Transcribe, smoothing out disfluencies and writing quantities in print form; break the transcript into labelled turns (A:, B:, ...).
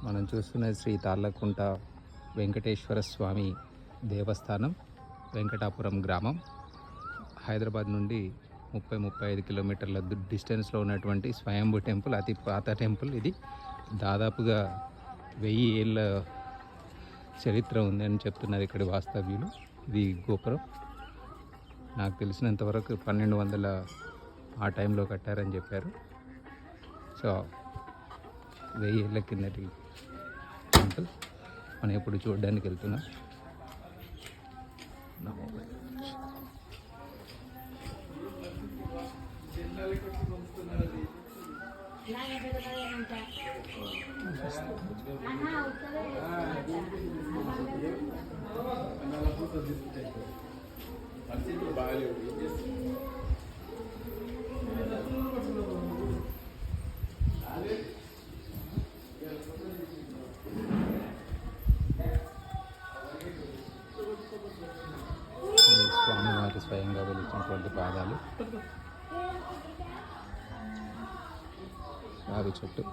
A: మనం చూస్తున్నది శ్రీ తాళ్ళకుంట వెంకటేశ్వర స్వామి దేవస్థానం, వెంకటాపురం గ్రామం. హైదరాబాద్ నుండి 30-35 కిలోమీటర్ల డిస్టెన్స్లో ఉన్నటువంటి స్వయంభూ టెంపుల్, అతి పాత టెంపుల్ ఇది. దాదాపుగా 1000 ఏళ్ళ చరిత్ర ఉందని చెప్తున్నారు ఇక్కడి వాస్తవ్యులు. ఇది గోపురం నాకు తెలిసినంతవరకు 1200 ఆ టైంలో కట్టారని చెప్పారు. సో 1000 ఏళ్ళ కిందటి టెంపుల్ మనం ఇప్పుడు చూడడానికి వెళ్తున్నాం. స్వామివారి స్వయంగా వెలిచినటువంటి పాదాలు, రావి చెట్టు.